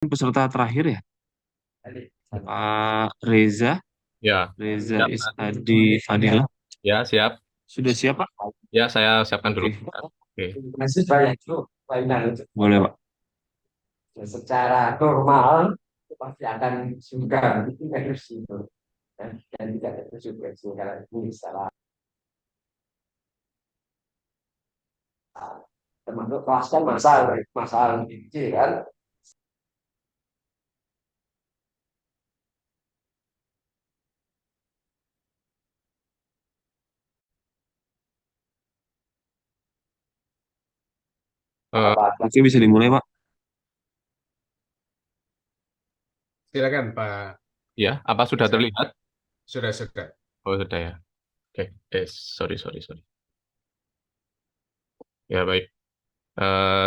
Peserta terakhir ya, Pak Reza, Ya, Reza siap, Mas. Isadi Fadila. Ya, siap. Sudah siap, Pak? Ya, saya siapkan dulu. Oke. Oke. Masih banyak tuh, boleh, Pak. Secara normal itu pasti akan juga itu harus itu dan tidak ada konsekuensi kalau ini salah termasuk kelas kan masalah masalah kecil kan. Eh, Oke, bisa dimulai, Pak. Silakan Pak. ya, apa sudah Reza. terlihat? Sudah. Oh, sudah ya. Oke. Sorry. Ya, baik.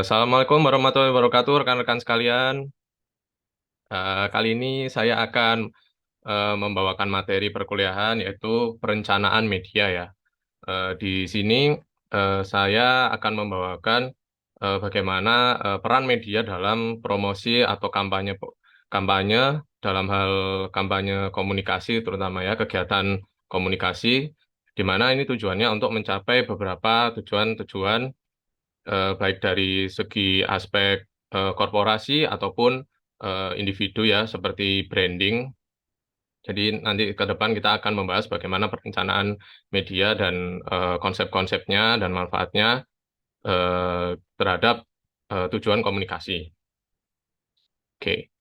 Assalamualaikum warahmatullahi wabarakatuh, rekan-rekan sekalian. Kali ini saya akan membawakan materi perkuliahan yaitu perencanaan media ya. Di sini saya akan membawakan bagaimana peran media dalam promosi atau kampanye dalam hal kampanye komunikasi terutama ya kegiatan komunikasi di mana ini tujuannya untuk mencapai beberapa tujuan-tujuan baik dari segi aspek korporasi ataupun individu ya seperti branding. Jadi nanti ke depan kita akan membahas bagaimana perencanaan media dan konsep-konsepnya dan manfaatnya terhadap tujuan komunikasi. Oke.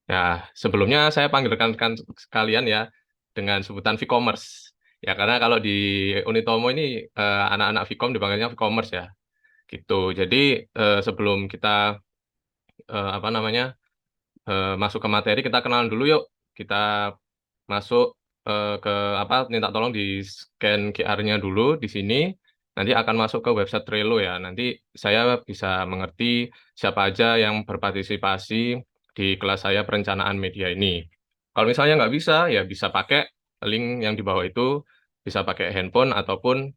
Nah, sebelumnya saya panggil rekan-rekan sekalian ya dengan sebutan Vcommerce. Ya, karena kalau di Unitomo ini anak-anak Vcom dipanggilnya Vcommerce ya. Gitu. Jadi sebelum kita apa namanya masuk ke materi, kita kenalan dulu yuk. Kita masuk ke apa minta tolong di scan QR-nya dulu di sini. Nanti akan masuk ke website Trello ya. Nanti saya bisa mengerti siapa aja yang berpartisipasi di kelas saya perencanaan media ini. Kalau misalnya nggak bisa, ya bisa pakai link yang di bawah itu, bisa pakai handphone ataupun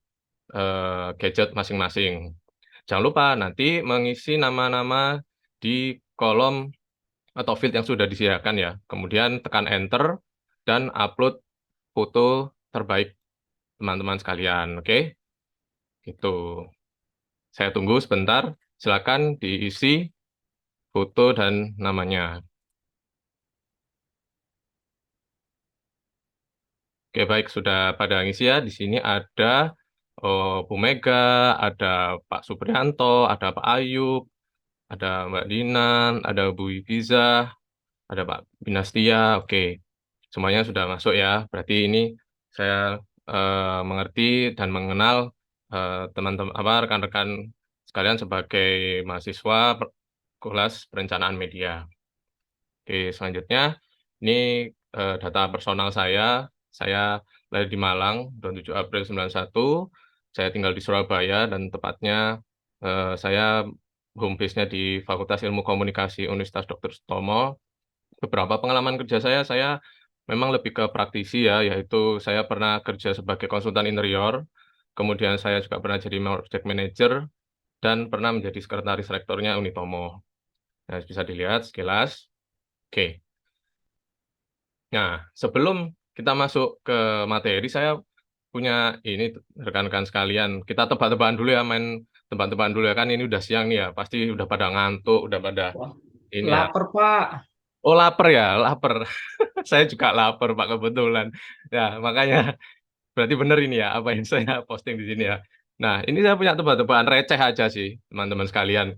gadget masing-masing. Jangan lupa nanti mengisi nama-nama di kolom atau field yang sudah disediakan ya. Kemudian tekan enter dan upload foto terbaik teman-teman sekalian. Oke, gitu. Saya tunggu sebentar. Silakan diisi foto dan namanya. Oke, baik sudah pada ngisi ya. Di sini ada Bu Mega, ada Pak Supriyanto, ada Pak Ayub, ada Mbak Dinan, ada Bu Ifiza, ada Pak Binastia. Oke, semuanya sudah masuk ya. Berarti ini saya mengerti dan mengenal teman-teman apa rekan-rekan sekalian sebagai mahasiswa kelas perencanaan media. Oke, selanjutnya ini data personal saya. Saya lahir di Malang 27 April 91. Saya tinggal di Surabaya dan tepatnya saya home base-nya di Fakultas Ilmu Komunikasi Universitas Dr. Sutomo. Beberapa pengalaman kerja saya memang lebih ke praktisi ya, yaitu saya pernah kerja sebagai konsultan interior, kemudian saya juga pernah jadi project manager, dan pernah menjadi sekretaris rektornya Unitomo. Nah, bisa dilihat sekilas. Oke, nah sebelum kita masuk ke materi, saya punya ini rekan-rekan sekalian. Kita tebak-tebakan dulu ya, main tebak-tebakan dulu ya, kan ini udah siang nih ya, pasti udah pada ngantuk, udah pada Wah, ini ya. lapar Pak. Oh lapar ya, lapar. Saya juga lapar Pak kebetulan. Ya, makanya berarti benar ini ya apa yang saya posting di sini ya. Nah, ini saya punya tebak-tebakan receh aja sih, teman-teman sekalian.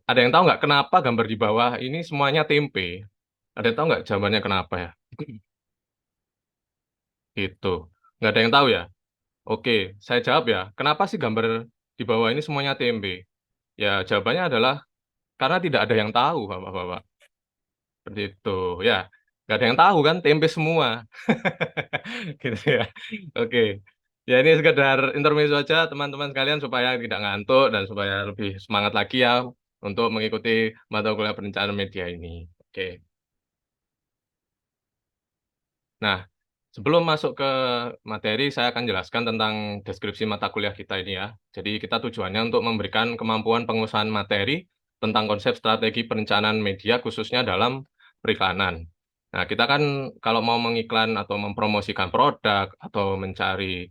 Ada yang tahu nggak kenapa gambar di bawah ini semuanya tempe? Ada yang tahu nggak jawabannya kenapa ya? Gitu. Nggak ada yang tahu ya? Oke, saya jawab ya. Kenapa sih gambar di bawah ini semuanya tempe? Ya, jawabannya adalah karena tidak ada yang tahu, Bapak-Bapak. Seperti itu. Ya, nggak ada yang tahu kan, tempe semua. Gitu ya. Oke. Ya ini sekedar intermezzo aja teman-teman sekalian supaya tidak ngantuk dan supaya lebih semangat lagi ya untuk mengikuti mata kuliah perencanaan media ini. Oke. Nah, sebelum masuk ke materi, saya akan jelaskan tentang deskripsi mata kuliah kita ini ya. Jadi kita tujuannya untuk memberikan kemampuan pengusahaan materi tentang konsep strategi perencanaan media khususnya dalam periklanan. Nah, kita kan kalau mau mengiklan atau mempromosikan produk atau mencari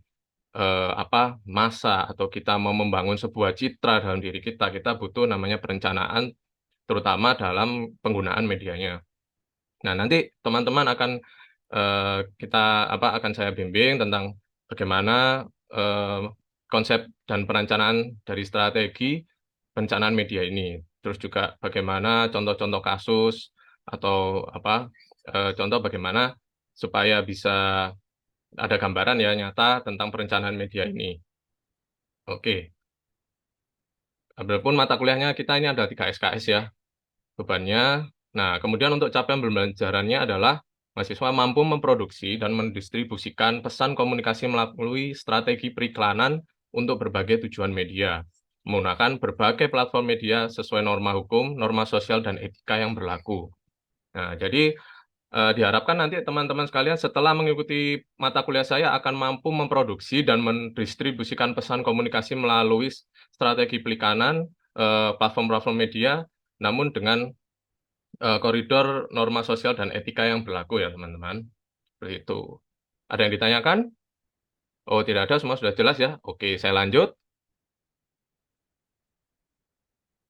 massa atau kita mau membangun sebuah citra dalam diri kita, kita butuh namanya perencanaan terutama dalam penggunaan medianya. Nah, nanti teman-teman akan akan saya bimbing tentang bagaimana konsep dan perencanaan dari strategi perencanaan media ini. Terus juga bagaimana contoh-contoh kasus atau contoh bagaimana supaya bisa ada gambaran ya nyata tentang perencanaan media ini. Oke. Adapun mata kuliahnya kita ini ada 3 SKS ya bebannya. Nah, kemudian untuk capaian pembelajarannya adalah mahasiswa mampu memproduksi dan mendistribusikan pesan komunikasi melalui strategi periklanan untuk berbagai tujuan media, menggunakan berbagai platform media sesuai norma hukum, norma sosial, dan etika yang berlaku. Nah, jadi diharapkan nanti teman-teman sekalian setelah mengikuti mata kuliah saya akan mampu memproduksi dan mendistribusikan pesan komunikasi melalui strategi periklanan, platform-platform media, namun dengan koridor norma sosial dan etika yang berlaku ya teman-teman. Seperti itu. Ada yang ditanyakan? Oh, tidak ada, semua sudah jelas ya. Oke, saya lanjut.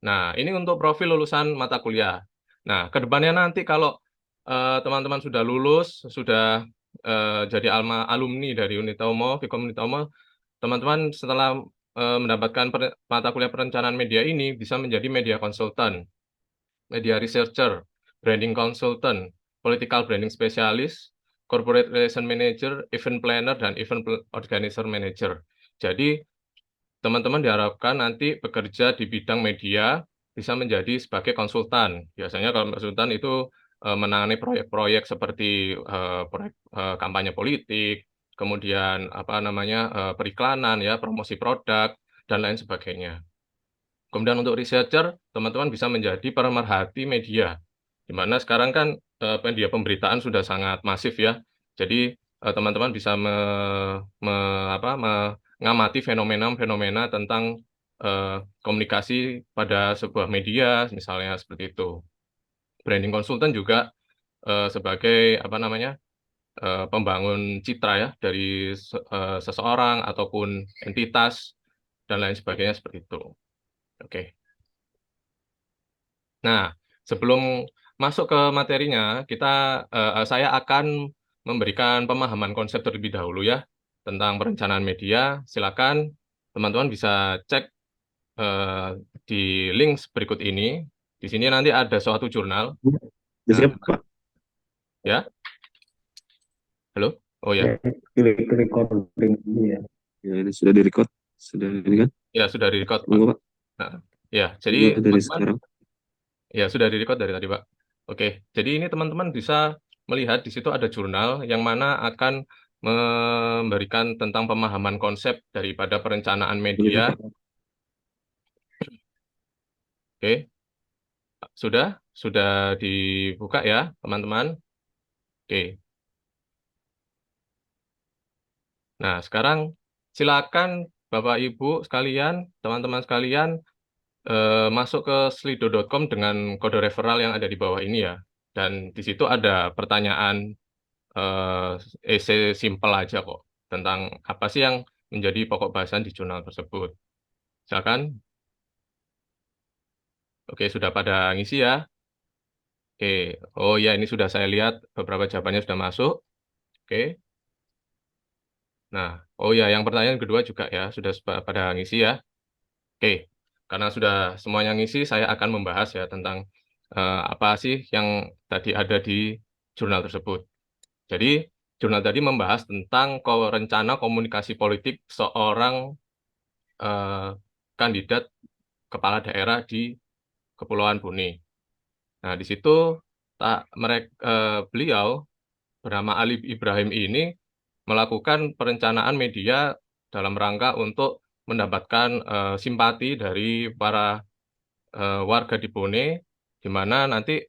Nah, ini untuk profil lulusan mata kuliah. Nah, kedepannya nanti kalau teman-teman sudah lulus, sudah jadi alumni dari Unitomo, Vkom Unitomo, teman-teman setelah mendapatkan mata kuliah perencanaan media ini bisa menjadi media konsultan, media researcher, branding consultant, political branding specialist, corporate relation manager, event planner, dan event organizer manager. Jadi, teman-teman diharapkan nanti bekerja di bidang media bisa menjadi sebagai konsultan. Biasanya kalau konsultan itu menangani proyek-proyek seperti proyek kampanye politik, kemudian periklanan ya, promosi produk dan lain sebagainya. Kemudian untuk researcher, teman-teman bisa menjadi pemerhati media, di mana sekarang kan media pemberitaan sudah sangat masif ya. Jadi teman-teman bisa mengamati fenomena-fenomena tentang komunikasi pada sebuah media, misalnya seperti itu. Branding konsultan juga sebagai pembangun citra ya dari seseorang ataupun entitas dan lain sebagainya seperti itu. Oke. Nah, sebelum masuk ke materinya, saya akan memberikan pemahaman konsep terlebih dahulu ya tentang perencanaan media. Silakan teman-teman bisa cek di link berikut ini. Di sini nanti ada suatu jurnal. Bisa, Nah, Pak? ya, halo? Oh ya, Klik recording ini ya. Ya, ini sudah direcord. Sudah ini kan? ya sudah di-record, Pak. Tunggu, Pak. Nah, ya, Coba jadi dari teman-teman, sekarang. ya sudah di-record dari tadi, Pak. Oke, jadi ini teman-teman bisa melihat di situ ada jurnal yang mana akan memberikan tentang pemahaman konsep daripada perencanaan Boleh, media. Pak? Oke, sudah dibuka ya, teman-teman. Oke. Nah, sekarang silakan Bapak Ibu sekalian, teman-teman sekalian masuk ke slido.com dengan kode referral yang ada di bawah ini ya. Dan di situ ada pertanyaan essay simple aja kok tentang apa sih yang menjadi pokok bahasan di jurnal tersebut. Silakan. Oke, sudah pada ngisi ya. Oke, oh ya ini sudah saya lihat beberapa jawabannya sudah masuk. Oke. Nah, oh ya yang pertanyaan kedua juga ya sudah pada ngisi ya. Oke, karena sudah semuanya ngisi, saya akan membahas ya tentang apa sih yang tadi ada di jurnal tersebut. Jadi, jurnal tadi membahas tentang rencana komunikasi politik seorang kandidat kepala daerah di Kepulauan Bone. Nah, di situ beliau bernama Ali Ibrahim ini melakukan perencanaan media dalam rangka untuk mendapatkan simpati dari para warga di Bone, di mana nanti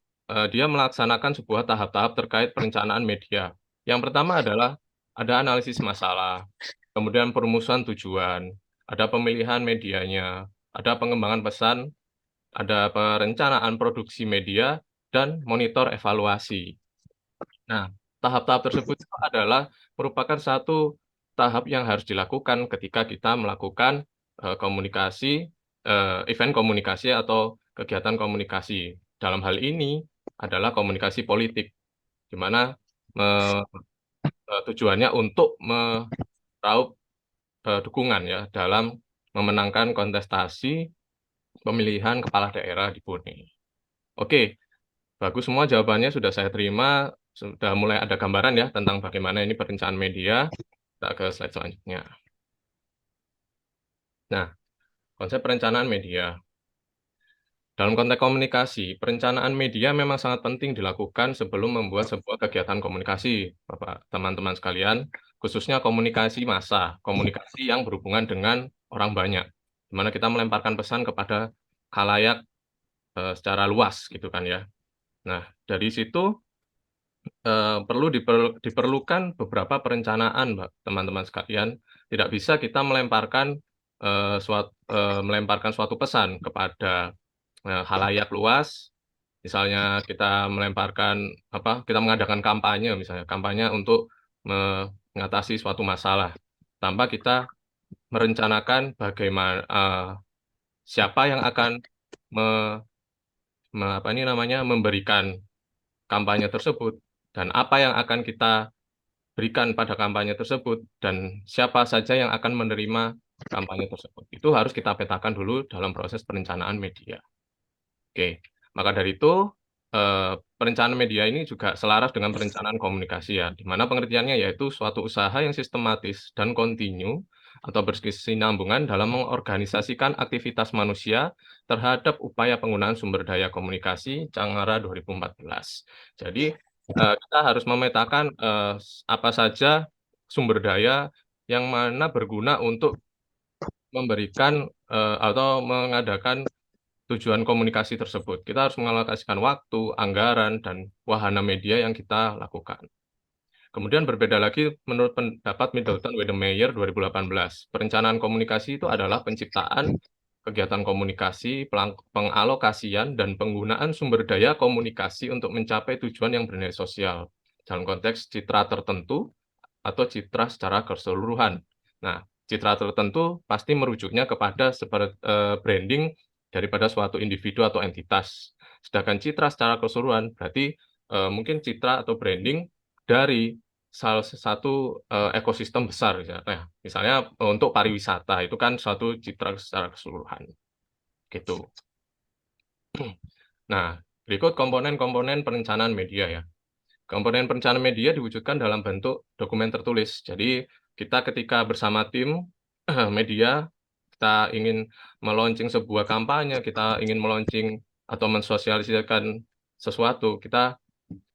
dia melaksanakan sebuah tahap-tahap terkait perencanaan media. Yang pertama adalah ada analisis masalah, kemudian perumusan tujuan, ada pemilihan medianya, ada pengembangan pesan, ada perencanaan produksi media, dan monitor evaluasi. Nah, tahap-tahap tersebut itu adalah merupakan satu tahap yang harus dilakukan ketika kita melakukan event komunikasi atau kegiatan komunikasi. Dalam hal ini adalah komunikasi politik, di mana tujuannya untuk meraup dukungan ya dalam memenangkan kontestasi pemilihan kepala daerah di Bone. Oke, bagus semua jawabannya sudah saya terima. Sudah mulai ada gambaran ya tentang bagaimana ini perencanaan media. Kita ke slide selanjutnya. Nah, konsep perencanaan media. Dalam konteks komunikasi, perencanaan media memang sangat penting dilakukan sebelum membuat sebuah kegiatan komunikasi, Bapak, teman-teman sekalian, khususnya komunikasi massa, komunikasi yang berhubungan dengan orang banyak, di mana kita melemparkan pesan kepada khalayak secara luas, gitu kan ya. Nah, dari situ perlu diperlukan beberapa perencanaan, teman-teman sekalian. Tidak bisa kita melemparkan suatu pesan kepada khalayak luas. Misalnya kita kita mengadakan kampanye, misalnya kampanye untuk mengatasi suatu masalah, tanpa kita merencanakan bagaimana siapa yang akan memberikan kampanye tersebut dan apa yang akan kita berikan pada kampanye tersebut dan siapa saja yang akan menerima kampanye tersebut. Itu harus kita petakan dulu dalam proses perencanaan media. Oke, maka dari itu perencanaan media ini juga selaras dengan perencanaan komunikasi ya, di mana pengertiannya yaitu suatu usaha yang sistematis dan kontinu atau berkesinambungan dalam mengorganisasikan aktivitas manusia terhadap upaya penggunaan sumber daya komunikasi Cangara 2014. Jadi kita harus memetakan apa saja sumber daya yang mana berguna untuk memberikan atau mengadakan tujuan komunikasi tersebut. Kita harus mengalokasikan waktu, anggaran, dan wahana media yang kita lakukan. Kemudian berbeda lagi menurut pendapat Middleton Wedemeyer 2018. Perencanaan komunikasi itu adalah penciptaan kegiatan komunikasi, pengalokasian, dan penggunaan sumber daya komunikasi untuk mencapai tujuan yang bernilai sosial dalam konteks citra tertentu atau citra secara keseluruhan. Nah, citra tertentu pasti merujuknya kepada branding daripada suatu individu atau entitas. Sedangkan citra secara keseluruhan berarti mungkin citra atau branding dari salah satu ekosistem besar. Misalnya untuk pariwisata, itu kan suatu citra secara keseluruhan. Gitu. Nah, berikut komponen-komponen perencanaan media ya. Komponen perencanaan media diwujudkan dalam bentuk dokumen tertulis. Jadi, kita ketika bersama tim media, kita ingin meluncing sebuah kampanye, kita ingin meluncing atau mensosialisasikan sesuatu, kita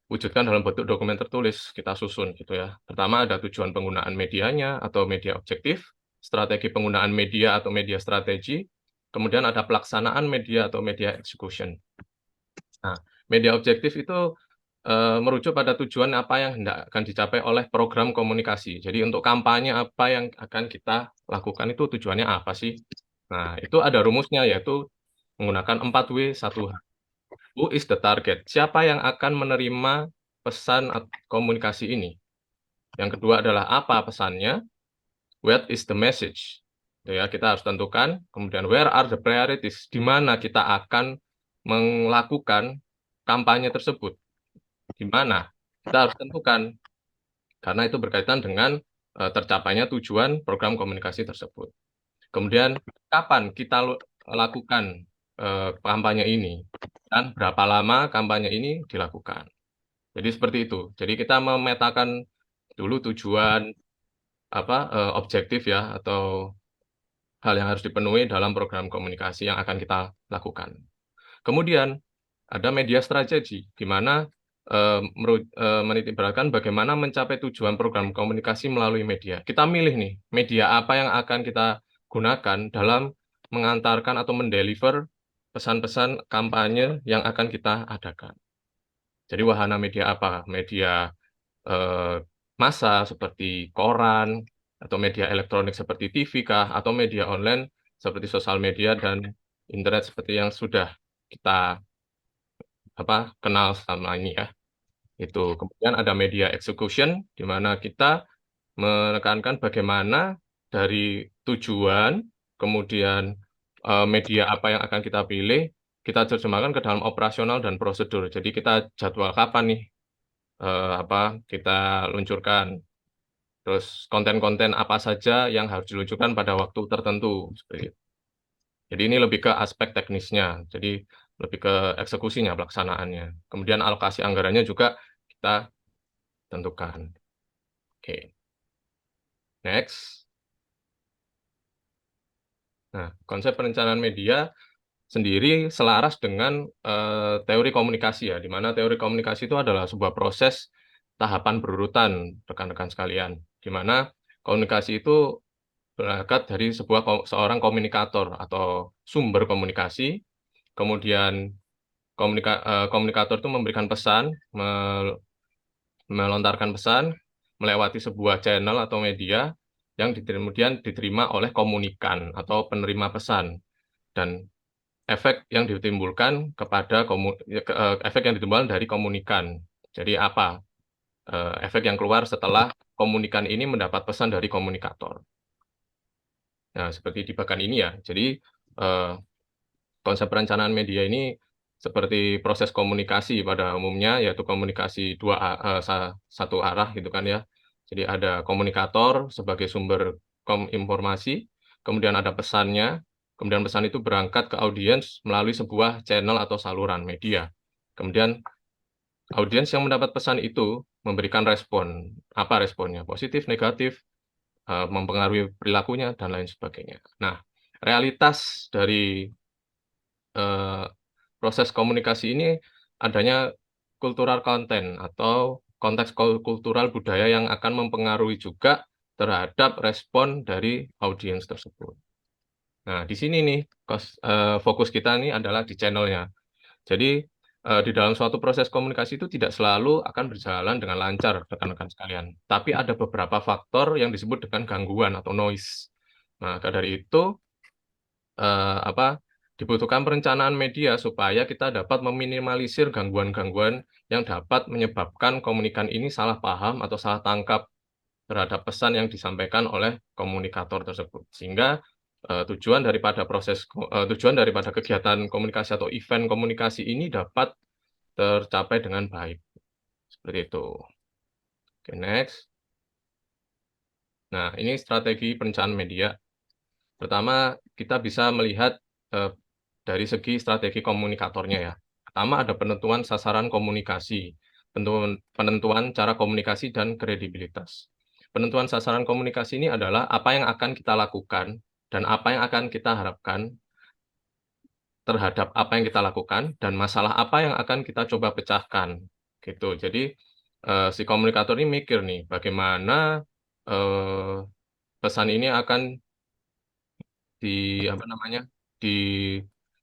wujudkan dalam bentuk dokumen tertulis, kita susun gitu ya. Pertama ada tujuan penggunaan medianya atau media objektif, strategi penggunaan media atau media strategi, kemudian ada pelaksanaan media atau media execution. Nah, media objektif itu merujuk pada tujuan apa yang hendak akan dicapai oleh program komunikasi. Jadi untuk kampanye apa yang akan kita lakukan itu tujuannya apa sih? Nah, itu ada rumusnya yaitu menggunakan 4W 1H. Who is the target? Siapa yang akan menerima pesan komunikasi ini? Yang kedua adalah apa pesannya? What is the message? Ya, kita harus tentukan. Kemudian where are the priorities? Di mana kita akan melakukan kampanye tersebut? Di mana? Kita harus tentukan, karena itu berkaitan dengan tercapainya tujuan program komunikasi tersebut. Kemudian, kapan kita lakukan kampanye ini, dan berapa lama kampanye ini dilakukan. Jadi seperti itu. Jadi kita memetakan dulu tujuan objektif ya, atau hal yang harus dipenuhi dalam program komunikasi yang akan kita lakukan. Kemudian, ada media strategi, di mana menitikberatkan bagaimana mencapai tujuan program komunikasi melalui media. Kita milih nih, media apa yang akan kita gunakan dalam mengantarkan atau mendeliver pesan-pesan kampanye yang akan kita adakan. Jadi wahana media apa? Media massa seperti koran, atau media elektronik seperti TV kah, atau media online seperti sosial media dan internet seperti yang sudah kita kenal selama ini ya. Itu. Kemudian ada media execution, di mana kita menekankan bagaimana dari tujuan, kemudian media apa yang akan kita pilih, kita terjemahkan ke dalam operasional dan prosedur. Jadi kita jadwal kapan nih kita luncurkan. Terus konten-konten apa saja yang harus diluncurkan pada waktu tertentu. Seperti itu. Jadi ini lebih ke aspek teknisnya, jadi lebih ke eksekusinya, pelaksanaannya. Kemudian alokasi anggarannya juga kita tentukan. Oke. Next. Nah, konsep perencanaan media sendiri selaras dengan teori komunikasi ya, di mana teori komunikasi itu adalah sebuah proses tahapan berurutan, rekan-rekan sekalian, di mana komunikasi itu berangkat dari seorang komunikator atau sumber komunikasi, kemudian komunikator itu memberikan pesan, melontarkan pesan, melewati sebuah channel atau media yang kemudian diterima oleh komunikan atau penerima pesan, dan efek yang ditimbulkan efek yang ditimbulkan dari komunikan. Jadi apa efek yang keluar setelah komunikan ini mendapat pesan dari komunikator. Nah, seperti di bagian ini ya. Jadi konsep perencanaan media ini seperti proses komunikasi pada umumnya, yaitu komunikasi satu arah gitu kan ya. Jadi ada komunikator sebagai sumber informasi, kemudian ada pesannya, kemudian pesan itu berangkat ke audiens melalui sebuah channel atau saluran media. Kemudian audiens yang mendapat pesan itu memberikan respon. Apa responnya? Positif, negatif, mempengaruhi perilakunya, dan lain sebagainya. Nah, realitas dari proses komunikasi ini adanya cultural content atau konteks kultural budaya yang akan mempengaruhi juga terhadap respon dari audiens tersebut. Nah, di sini nih fokus kita nih adalah di channelnya. Jadi di dalam suatu proses komunikasi itu tidak selalu akan berjalan dengan lancar, rekan-rekan sekalian. Tapi ada beberapa faktor yang disebut dengan gangguan atau noise. Nah, maka dari itu dibutuhkan perencanaan media supaya kita dapat meminimalisir gangguan-gangguan yang dapat menyebabkan komunikan ini salah paham atau salah tangkap terhadap pesan yang disampaikan oleh komunikator tersebut. Sehingga tujuan daripada kegiatan komunikasi atau event komunikasi ini dapat tercapai dengan baik. Seperti itu. Oke, next. Nah, ini strategi perencanaan media. Pertama, kita bisa melihat dari segi strategi komunikatornya ya. Pertama ada penentuan sasaran komunikasi, penentuan cara komunikasi dan kredibilitas. Penentuan sasaran komunikasi ini adalah apa yang akan kita lakukan dan apa yang akan kita harapkan terhadap apa yang kita lakukan dan masalah apa yang akan kita coba pecahkan gitu. Jadi si komunikator ini mikir nih bagaimana pesan ini akan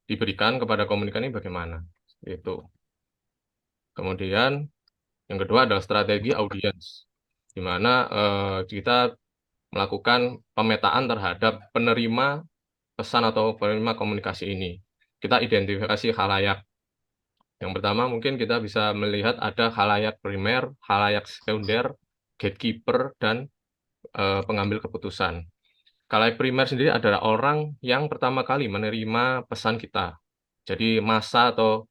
diberikan kepada komunikan ini bagaimana. Itu. Kemudian yang kedua adalah strategi audiens, di mana kita melakukan pemetaan terhadap penerima pesan atau penerima komunikasi ini. Kita identifikasi khalayak. Yang pertama mungkin kita bisa melihat ada khalayak primer, khalayak sekunder, gatekeeper, dan pengambil keputusan. Khalayak primer sendiri adalah orang yang pertama kali menerima pesan kita. Jadi massa atau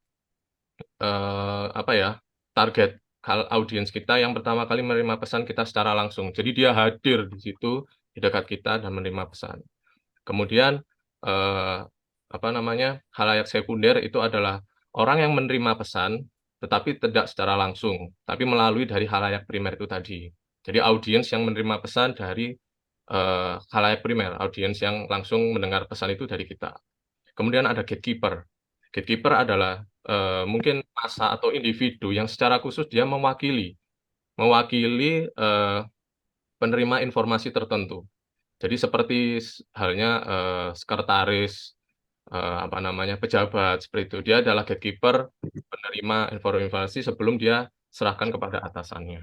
target audiens kita yang pertama kali menerima pesan kita secara langsung. Jadi dia hadir di situ di dekat kita dan menerima pesan. Kemudian khalayak sekunder itu adalah orang yang menerima pesan tetapi tidak secara langsung, tapi melalui dari khalayak primer itu tadi. Jadi audiens yang menerima pesan dari khalayak primer, audiens yang langsung mendengar pesan itu dari kita. Kemudian ada gatekeeper. Gatekeeper adalah mungkin massa atau individu yang secara khusus dia mewakili penerima informasi tertentu. Jadi seperti halnya sekretaris, pejabat seperti itu. Dia adalah gatekeeper penerima informasi sebelum dia serahkan kepada atasannya.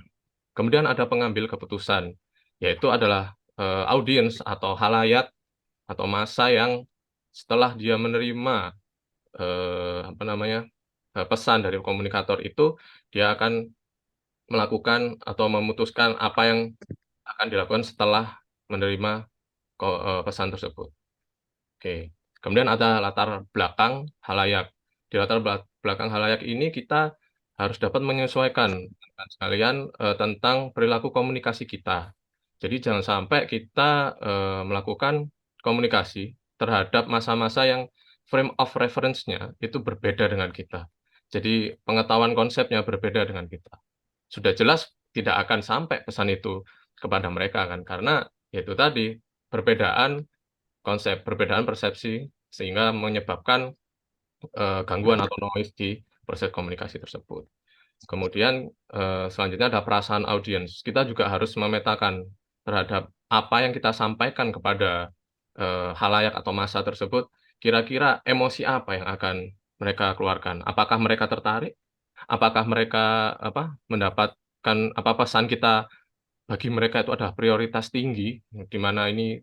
Kemudian ada pengambil keputusan, yaitu adalah audiens atau halayak atau massa yang setelah dia menerima apa namanya, pesan dari komunikator itu, dia akan melakukan atau memutuskan apa yang akan dilakukan setelah menerima pesan tersebut. Oke. Kemudian ada latar belakang halayak. Di latar belakang halayak ini kita harus dapat menyesuaikan sekalian tentang perilaku komunikasi kita. Jadi jangan sampai kita melakukan komunikasi terhadap masa-masa yang frame of reference-nya itu berbeda dengan kita. Jadi pengetahuan konsepnya berbeda dengan kita. Sudah jelas tidak akan sampai pesan itu kepada mereka kan, karena itu tadi perbedaan konsep, perbedaan persepsi, sehingga menyebabkan gangguan atau noise di proses komunikasi tersebut. Kemudian selanjutnya ada perasaan audiens. Kita juga harus memetakan terhadap apa yang kita sampaikan kepada halayak atau massa tersebut, kira-kira emosi apa yang akan mereka keluarkan. Apakah mereka tertarik? Apakah mereka mendapatkan pesan kita bagi mereka itu adalah prioritas tinggi, di mana ini,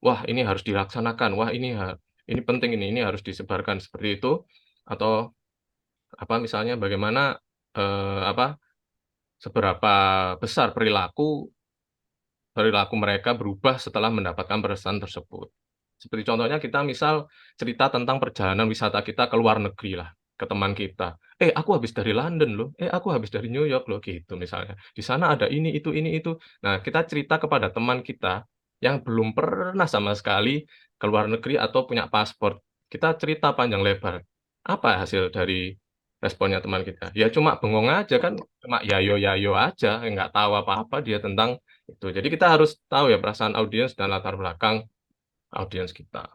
wah ini harus dilaksanakan, wah ini penting ini harus disebarkan seperti itu, atau misalnya bagaimana seberapa besar perilaku mereka berubah setelah mendapatkan pesan tersebut. Seperti contohnya kita misal cerita tentang perjalanan wisata kita ke luar negeri lah, ke teman kita. Aku habis dari London loh, aku habis dari New York loh, gitu misalnya. Di sana ada ini, itu. Nah, kita cerita kepada teman kita yang belum pernah sama sekali ke luar negeri atau punya paspor. Kita cerita panjang lebar. Apa hasil dari responnya teman kita? Ya cuma bengong aja kan, cuma yayo aja, nggak tahu apa-apa dia tentang itu. Jadi kita harus tahu ya perasaan audiens dan latar belakang audiens kita.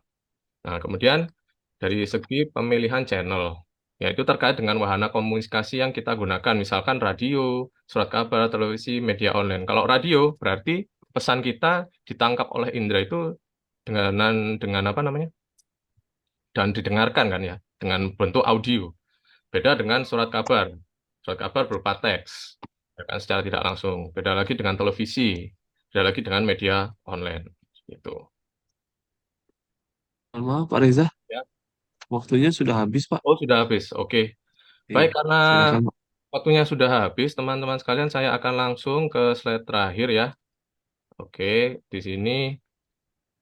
Nah, kemudian dari segi pemilihan channel, yaitu terkait dengan wahana komunikasi yang kita gunakan, misalkan radio, surat kabar, televisi, media online. Kalau radio, berarti pesan kita ditangkap oleh indera itu dengan apa namanya? Dan didengarkan kan ya, dengan bentuk audio. Beda dengan surat kabar. Surat kabar berupa teks, ya kan, secara tidak langsung. Beda lagi dengan televisi, beda lagi dengan media online. Gitu. Mohon maaf Pak Reza, Ya. waktunya sudah habis Pak. Oh, sudah habis. Oke. Iya, Baik, karena silakan Pak. waktunya sudah habis, teman-teman sekalian, saya akan langsung ke slide terakhir ya. Oke, di sini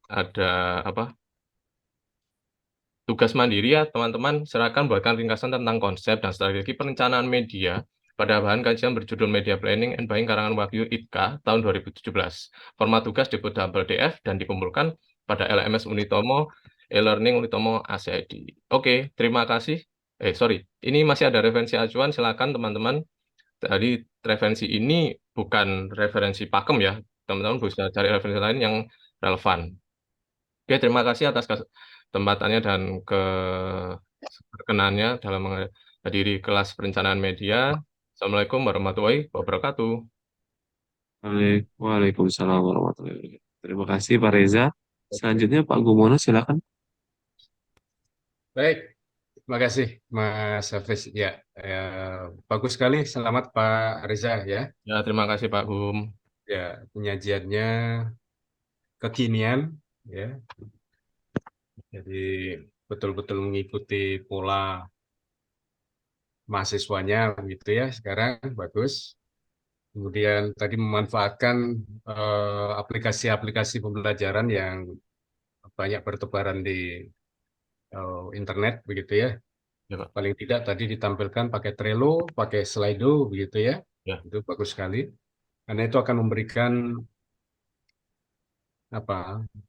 ada tugas mandiri ya, teman-teman. Silakan buatkan ringkasan tentang konsep dan strategi perencanaan media pada bahan kajian berjudul Media Planning and Buying karangan Wahyu ITKA tahun 2017. Format tugas dibuat dalam PDF dan dikumpulkan pada LMS Unitomo, e-learning Unitomo ACID. Oke, terima kasih. Ini masih ada referensi acuan, silakan teman-teman. Jadi referensi ini bukan referensi pakem ya, teman-teman bisa cari referensi lain yang relevan. Oke, terima kasih atas kesempatannya dan keberkenannya dalam menghadiri kelas perencanaan media. Assalamualaikum warahmatullahi wabarakatuh. Waalaikumsalam warahmatullahi wabarakatuh. Terima kasih Pak Reza. Selanjutnya Pak Gumono silakan. Baik, terima kasih Mas Hafiz. Ya, bagus sekali. Selamat Pak Reza ya. Ya, terima kasih Pak Gum. Ya, penyajiannya kekinian ya. Jadi betul-betul mengikuti pola mahasiswanya gitu ya. Sekarang bagus. Kemudian tadi memanfaatkan aplikasi-aplikasi pembelajaran yang banyak bertebaran di internet begitu ya. Ya, Pak. Paling tidak tadi ditampilkan pakai Trello, pakai Slido begitu ya. Ya. Itu bagus sekali. Karena itu akan memberikan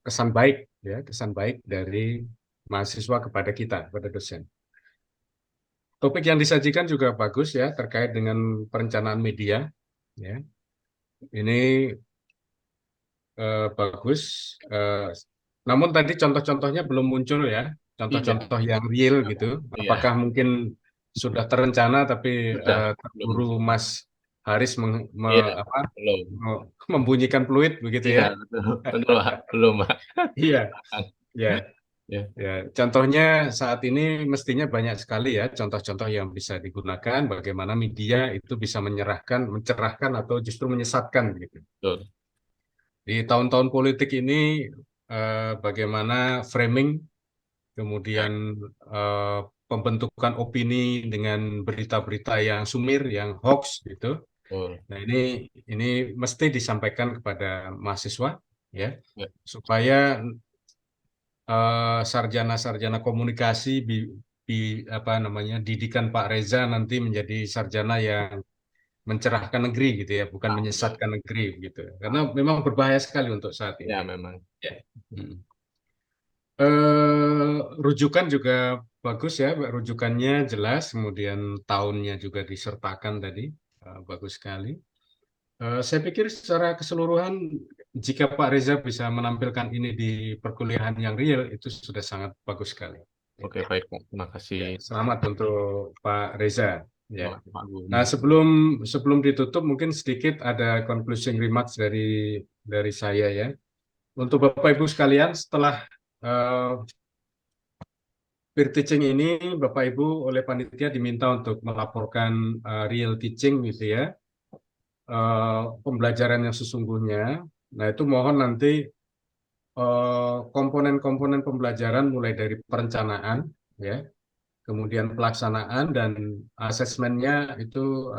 kesan baik ya, kesan baik dari mahasiswa kepada kita, kepada dosen. Topik yang disajikan juga bagus ya terkait dengan perencanaan media ya. Ini bagus. Namun tadi contoh-contohnya belum muncul ya, contoh-contoh yang real gitu. Iya. Apakah mungkin sudah terencana tapi Sudah, terburu Mas Haris Iya, belum. membunyikan fluid begitu Iya, ya? betul Pak. Belum Pak. Iya, ya. Ya. Ya, contohnya saat ini mestinya banyak sekali ya contoh-contoh yang bisa digunakan bagaimana media itu bisa mencerahkan atau justru menyesatkan gitu. Betul. Di tahun-tahun politik ini bagaimana framing, kemudian pembentukan opini dengan berita-berita yang sumir, yang hoax gitu. Betul. Nah, ini mesti disampaikan kepada mahasiswa ya, Ya. supaya sarjana-sarjana komunikasi didikan Pak Reza nanti menjadi sarjana yang mencerahkan negeri gitu ya, bukan menyesatkan negeri gitu. Karena memang berbahaya sekali untuk saat ini. Ya, memang. Ya. Rujukan juga bagus ya, rujukannya jelas, kemudian tahunnya juga disertakan tadi, bagus sekali. Saya pikir secara keseluruhan, jika Pak Reza bisa menampilkan ini di perkuliahan yang real, itu sudah sangat bagus sekali. Oke, baik, Pak. Terima kasih. Selamat untuk Pak Reza. Ya. Pak Guru. Nah, sebelum ditutup, mungkin sedikit ada concluding remarks dari saya ya. Untuk Bapak Ibu sekalian, setelah peer teaching ini, Bapak Ibu oleh panitia diminta untuk melaporkan real teaching gitu ya, pembelajaran yang sesungguhnya. Nah, itu mohon nanti komponen-komponen pembelajaran mulai dari perencanaan, ya, kemudian pelaksanaan dan asesmennya itu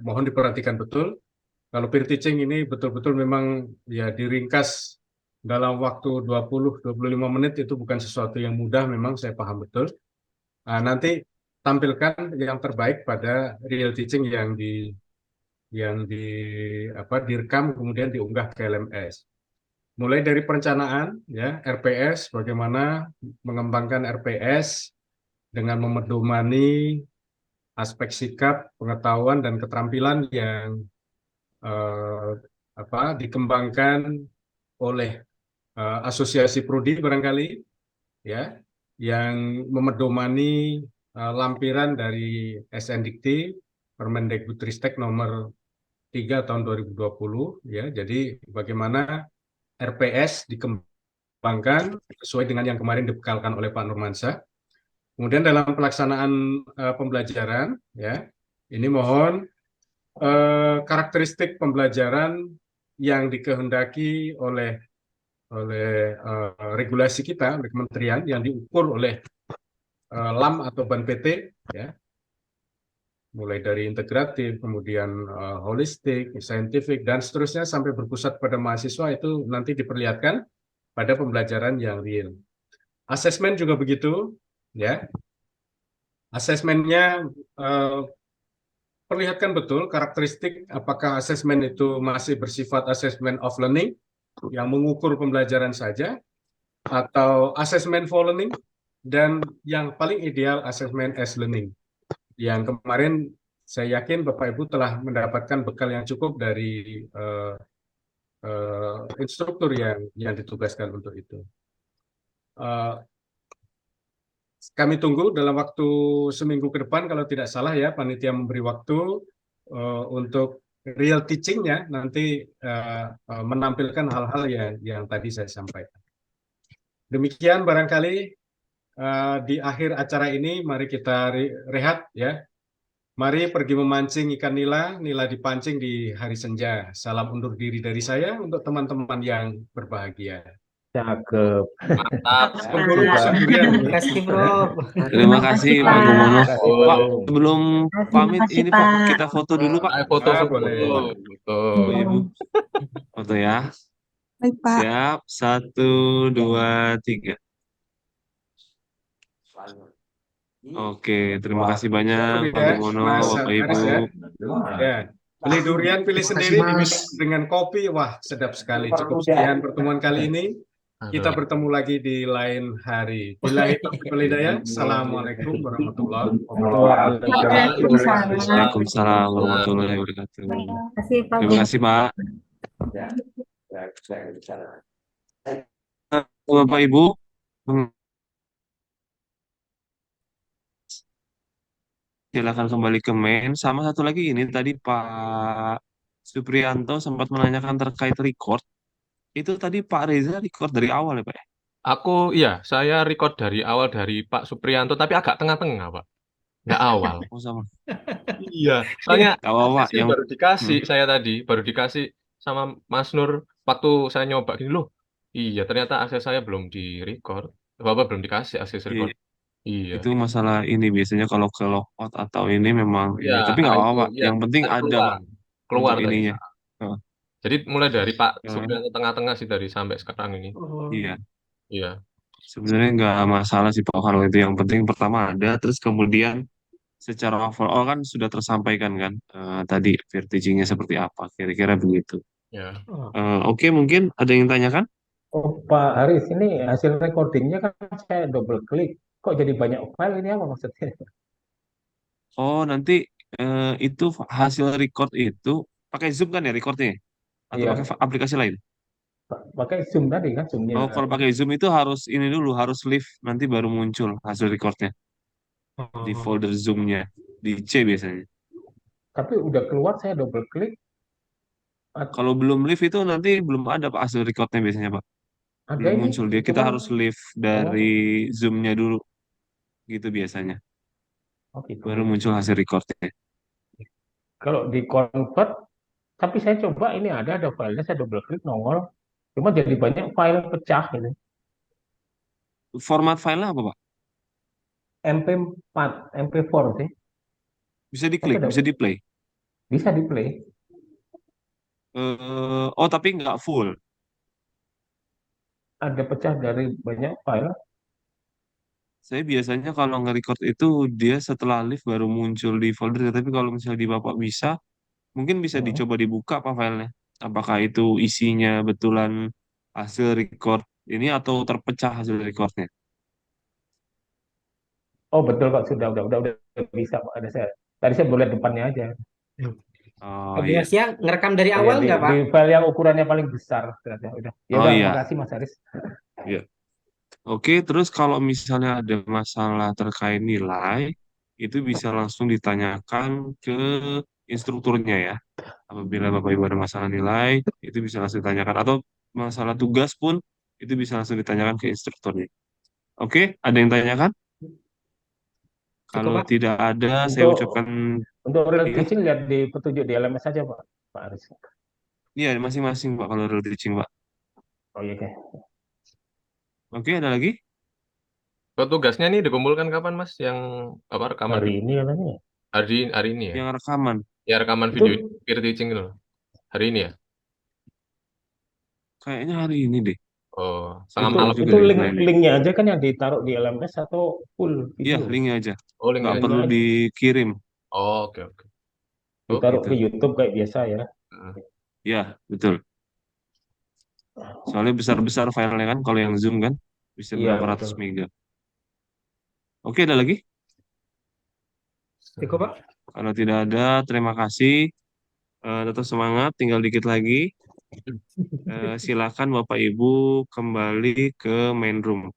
mohon diperhatikan betul. Kalau peer teaching ini betul-betul memang ya diringkas dalam waktu 20-25 menit, itu bukan sesuatu yang mudah, memang saya paham betul. Nah, nanti tampilkan yang terbaik pada real teaching yang direkam kemudian diunggah ke LMS. Mulai dari perencanaan ya, RPS, bagaimana mengembangkan RPS dengan memedomani aspek sikap, pengetahuan dan keterampilan yang dikembangkan oleh asosiasi prodi barangkali ya, yang memedomani lampiran dari SNDikti Permendikbudristek nomor 3 tahun 2020 ya. Jadi bagaimana RPS dikembangkan sesuai dengan yang kemarin dibekalkan oleh Pak Nurmansyah. Kemudian dalam pelaksanaan pembelajaran ya, ini mohon karakteristik pembelajaran yang dikehendaki oleh regulasi kita, oleh kementerian, yang diukur oleh LAM atau BAN PT ya, mulai dari integratif, kemudian holistik, saintifik, dan seterusnya sampai berpusat pada mahasiswa, itu nanti diperlihatkan pada pembelajaran yang real. Asesmen juga begitu, ya. Asesmennya perlihatkan betul karakteristik apakah asesmen itu masih bersifat asesmen of learning yang mengukur pembelajaran saja, atau asesmen for learning, dan yang paling ideal asesmen as learning. Yang kemarin saya yakin Bapak Ibu telah mendapatkan bekal yang cukup dari instruktur yang ditugaskan untuk itu. Kami tunggu dalam waktu seminggu ke depan, kalau tidak salah ya, panitia memberi waktu untuk real teaching-nya nanti menampilkan hal-hal yang tadi saya sampaikan. Demikian barangkali di akhir acara ini, mari kita rehat ya. Mari pergi memancing ikan nila, nila dipancing di hari senja. Salam undur diri dari saya untuk teman-teman yang berbahagia. Cakep. Mantap. Pemburu kesendirian. Terima kasih, Bro. Terima kasih Pak Gumono. Oh, Pak, sebelum pamit kasih, ini Pak, Pak. kita foto dulu Pak. Ayo foto, Boleh. Betul. Ibu. Foto ya. Baik, Pak. Siap. 1, 2, 3. Oke, terima kasih banyak Pak Gumono, Mas Bapak Aris Ibu. ya. Beli durian, pilih sendiri, diminum dengan kopi, wah sedap sekali. Cukup sekian pertemuan kali ini. Kita bertemu lagi di lain hari. Billahi taufiq wal hidayah. Assalamualaikum warahmatullahi wabarakatuh. Waalaikumsalam warahmatullahi wabarakatuh. Terima kasih, Pak. Terima kasih Pak. Ya, ya, saya bicara. Bapak Ibu, silakan kembali ke main. Sama satu lagi, ini tadi Pak Suprianto sempat menanyakan terkait record. Itu tadi Pak Reza record dari awal ya Pak ya? Saya record dari awal dari Pak Suprianto, tapi agak tengah-tengah, Pak. Nggak awal. Oh sama. Iya, soalnya Gak apa-apa, aksesnya yang baru dikasih, saya tadi baru dikasih sama Mas Nur waktu saya nyoba gini loh. Iya, ternyata akses saya belum di record. Bapak belum dikasih akses record. Iya. Itu masalah ini biasanya kalau ke logout atau ini memang Ya, ini. Tapi nggak itu apa-apa. ya Yang penting tadi ada keluar. Pak Keluar untuk tadi. ininya. Heeh. Jadi mulai dari Pak Heeh. Supriyanto tengah-tengah sih dari sampai sekarang ini. Iya. Iya. Sebenarnya nggak masalah sih Pak kalau itu. Yang penting pertama ada, terus kemudian secara overall kan sudah tersampaikan kan tadi peer teachingnya seperti apa. Kira-kira begitu. Ya. Oke, mungkin ada yang tanyakan? Oh, Pak Haris, ini hasil recordingnya kan saya double klik. Kok jadi banyak file ini apa maksudnya? Oh, nanti itu hasil record itu pakai Zoom kan ya recordnya? Atau pakai Iya, aplikasi lain? pakai Zoom tadi kan, Zoom-nya Oh, kalau apa? pakai Zoom itu harus ini dulu, harus live nanti baru muncul hasil recordnya di folder Zoom-nya di C biasanya. Tapi udah keluar saya double klik, Kalau belum live itu nanti belum ada Pak hasil recordnya biasanya Pak. ada Belum ini, muncul dia. Kita cuman harus live dari oh, Zoom-nya dulu gitu biasanya. oh gitu. Baru muncul hasil recordnya. Kalau di convert, tapi saya coba ini ada filenya, saya double klik nongol, cuma jadi banyak file pecah gitu. Format filenya apa Pak? MP4, MP4 sih, Bisa tapi diklik, ada, bisa di play. bisa di play. Oh tapi nggak full. Ada pecah dari banyak file. Saya biasanya kalau nge-record itu dia setelah live baru muncul di folder. Tapi kalau misalnya di Bapak bisa, mungkin bisa Hmm. dicoba dibuka apa filenya. Apakah itu isinya betulan hasil record ini atau terpecah hasil recordnya? Oh betul Pak, udah bisa Pak. Ada saya. Tadi saya boleh depannya aja. Oh Pak iya, Buasya ngerekam dari Oh ya awal di, nggak Pak? di file yang ukurannya paling besar ternyata udah. Ya oh udah, iya, makasih Mas Haris. iya. Oke, terus kalau misalnya ada masalah terkait nilai, itu bisa langsung ditanyakan ke instrukturnya ya. Apabila Bapak Ibu ada masalah nilai, itu bisa langsung ditanyakan. Atau masalah tugas pun, itu bisa langsung ditanyakan ke instrukturnya. Oke, ada yang tanyakan? Cukup Kalau Pak. tidak ada, saya Untuk ucapkan untuk real ya. teaching lihat di petunjuk di LMS saja Pak Haris. Iya, masing-masing Pak kalau real teaching Pak. Oh iya oke. Oke, ada lagi? Petugasnya nih dikumpulkan kapan Mas yang apa rekaman Hari video? ini katanya. Hari ini ya. Yang rekaman. Ya rekaman Itu video peer teaching itu loh. Hari ini ya. Kayaknya hari ini deh. Oh, tengah itu malam. Juga itu deh link kayaknya. linknya aja kan yang ditaruh di LMS atau full Iya, video? linknya aja. Oh, linknya Nggak aja. perlu Linknya aja dikirim. Oh, oke oke. Oh ditaruh Gitu. ke YouTube kayak biasa ya. Heeh. Ya, betul. Soalnya besar-besar filenya kan, kalau yang Zoom kan bisa Iya berapa betul. ratus mega. Oke, ada lagi? Cukup Pak. Kalau tidak ada, terima kasih. Tetap semangat, tinggal dikit lagi. Silakan Bapak Ibu kembali ke main room.